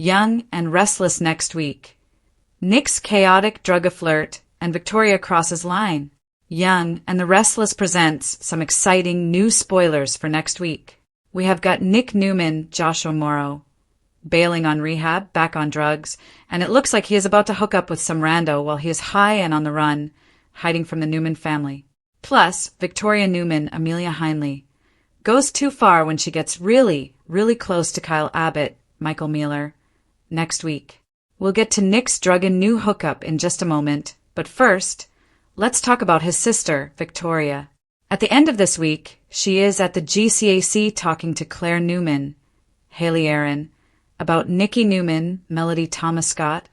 Young and Restless next week. Nick's chaotic drug flirt and Victoria crosses line. Young and the Restless presents some exciting new spoilers for next week. We have got Nick Newman, Joshua Morrow, bailing on rehab, back on drugs, and it looks like he is about to hook up with some rando while he is high and on the run, hiding from the Newman family. Plus, Victoria Newman, Amelia Heinley, goes too far when she gets really, really close to Kyle Abbott, Michael Mueller, next week. We'll get to Nick's drug and new hookup in just a moment, but first, let's talk about his sister, Victoria. At the end of this week, she is at the GCAC talking to Claire Newman, Haley Aaron, about Nikki Newman, Melody Thomas Scott,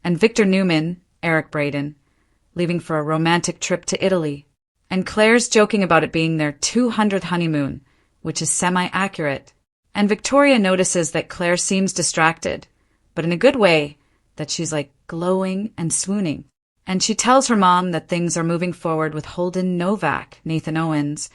and Victor Newman, Eric Braden, leaving for a romantic trip to Italy. And Claire's joking about it being their 200th honeymoon, which is semi-accurate. And Victoria notices that Claire seems distracted, but in a good way, that she's like glowing and swooning. And she tells her mom that things are moving forward with Holden Novak, Nathan Owens,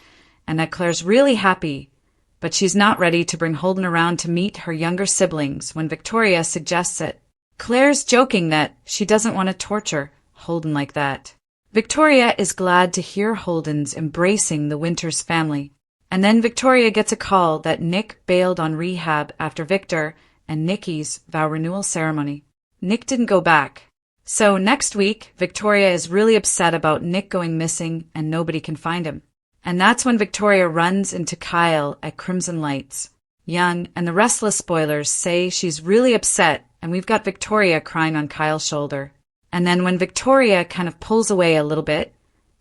and that Claire's really happy, but she's not ready to bring Holden around to meet her younger siblings when Victoria suggests it. Claire's joking that she doesn't want to torture Holden like that. Victoria is glad to hear Holden's embracing the Winters family. And then Victoria gets a call that Nick bailed on rehab after Victor and Nikki's vow renewal ceremony. Nick didn't go back. So next week, Victoria is really upset about Nick going missing and nobody can find him. And that's when Victoria runs into Kyle at Crimson Lights. Young and the Restless spoilers say she's really upset, and we've got Victoria crying on Kyle's shoulder. And then when Victoria kind of pulls away a little bit,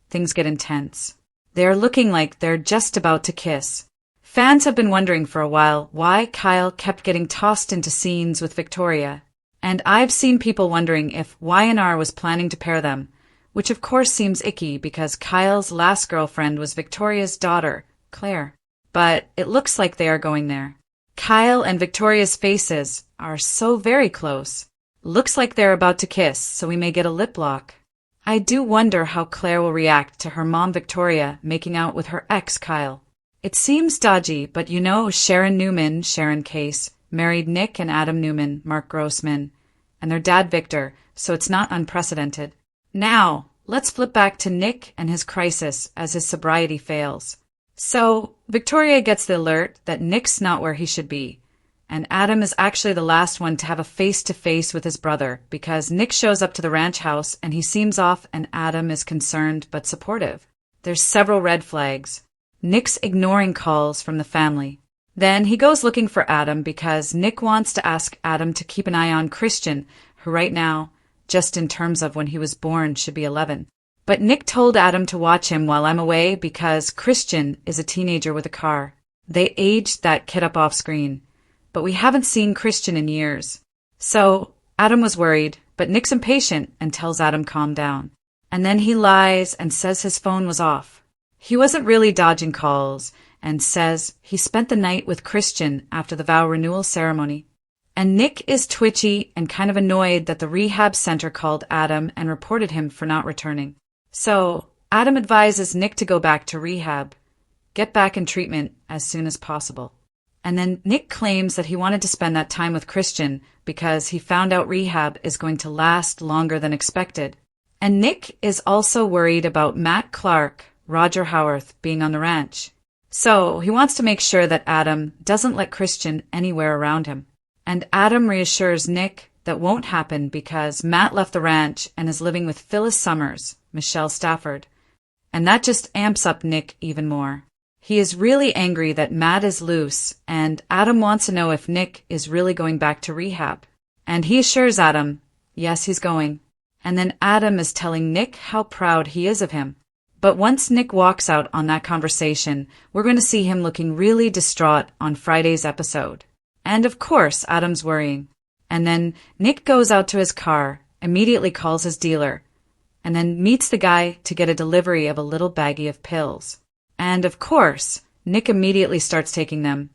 things get intense. They're looking like they're just about to kiss. Fans have been wondering for a while why Kyle kept getting tossed into scenes with Victoria. And I've seen people wondering if Y&R was planning to pair them, which of course seems icky because Kyle's last girlfriend was Victoria's daughter, Claire. But it looks like they are going there. Kyle and Victoria's faces are so very close. Looks like they're about to kiss, so we may get a lip lock. I do wonder how Claire will react to her mom Victoria making out with her ex Kyle. It seems dodgy, but you know Sharon Newman, Sharon Case, married Nick and Adam Newman, Mark Grossman, and their dad Victor, so it's not unprecedented. Now, let's flip back to Nick and his crisis as his sobriety fails. So, Victoria gets the alert that Nick's not where he should be, and Adam is actually the last one to have a face-to-face with his brother because Nick shows up to the ranch house and he seems off and Adam is concerned but supportive. There's several red flags. Nick's ignoring calls from the family. Then he goes looking for Adam because Nick wants to ask Adam to keep an eye on Christian, who right now, just in terms of when he was born, should be 11. But Nick told Adam to watch him while I'm away because Christian is a teenager with a car. They aged that kid up off screen, but we haven't seen Christian in years. So Adam was worried, but Nick's impatient and tells Adam calm down. And then he lies and says his phone was off. He wasn't really dodging calls and says he spent the night with Christian after the vow renewal ceremony. And Nick is twitchy and kind of annoyed that the rehab center called Adam and reported him for not returning. So Adam advises Nick to go back to rehab, get back in treatment as soon as possible. And then Nick claims that he wanted to spend that time with Christian because he found out rehab is going to last longer than expected. And Nick is also worried about Matt Clark, Roger Howarth, being on the ranch. So he wants to make sure that Adam doesn't let Christian anywhere around him. And Adam reassures Nick that won't happen because Matt left the ranch and is living with Phyllis Summers, Michelle Stafford. And that just amps up Nick even more. He is really angry that Matt is loose, and Adam wants to know if Nick is really going back to rehab. And he assures Adam, yes, he's going. And then Adam is telling Nick how proud he is of him. But once Nick walks out on that conversation, we're going to see him looking really distraught on Friday's episode. And of course, Adam's worrying. And then Nick goes out to his car, immediately calls his dealer, and then meets the guy to get a delivery of a little baggie of pills. And of course, Nick immediately starts taking them.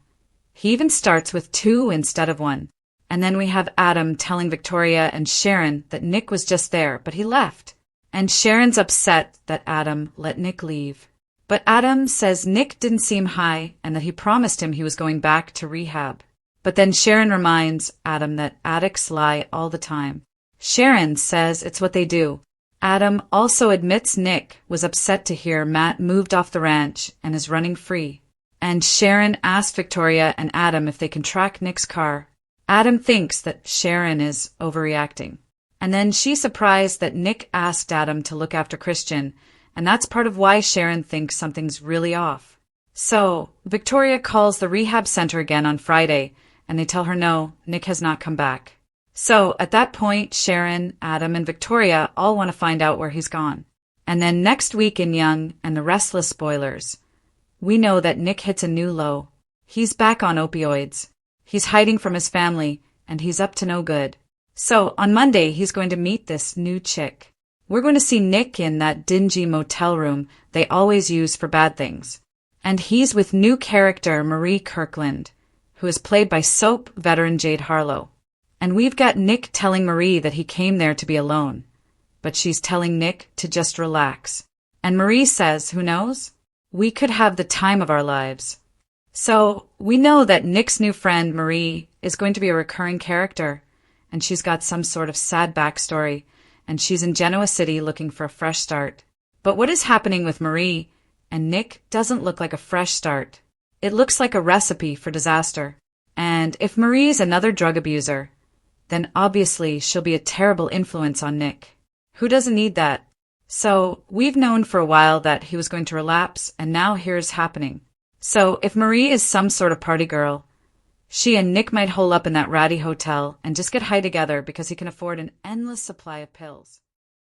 He even starts with 2 instead of 1. And then we have Adam telling Victoria and Sharon that Nick was just there, but he left. And Sharon's upset that Adam let Nick leave. But Adam says Nick didn't seem high and that he promised him he was going back to rehab. But then Sharon reminds Adam that addicts lie all the time. Sharon says it's what they do. Adam also admits Nick was upset to hear Matt moved off the ranch and is running free. And Sharon asks Victoria and Adam if they can track Nick's car. Adam thinks that Sharon is overreacting. And then she's surprised that Nick asked Adam to look after Christian, and that's part of why Sharon thinks something's really off. So, Victoria calls the rehab center again on Friday, and they tell her no, Nick has not come back. So, at that point, Sharon, Adam, and Victoria all want to find out where he's gone. And then next week in Young and the Restless spoilers, we know that Nick hits a new low. He's back on opioids. He's hiding from his family, and he's up to no good. So, on Monday, he's going to meet this new chick. We're going to see Nick in that dingy motel room they always use for bad things. And he's with new character Marie Kirkland, who is played by soap veteran Jade Harlow. And we've got Nick telling Marie that he came there to be alone. But she's telling Nick to just relax. And Marie says, who knows? We could have the time of our lives. So, we know that Nick's new friend, Marie, is going to be a recurring character. And she's got some sort of sad backstory, and she's in Genoa City looking for a fresh start. But what is happening with Marie and Nick doesn't look like a fresh start. It looks like a recipe for disaster. And if Marie's another drug abuser, then obviously she'll be a terrible influence on Nick. Who doesn't need that? So, we've known for a while that he was going to relapse, and now here's happening. So, if Marie is some sort of party girl, she and Nick might hole up in that ratty hotel and just get high together because he can afford an endless supply of pills.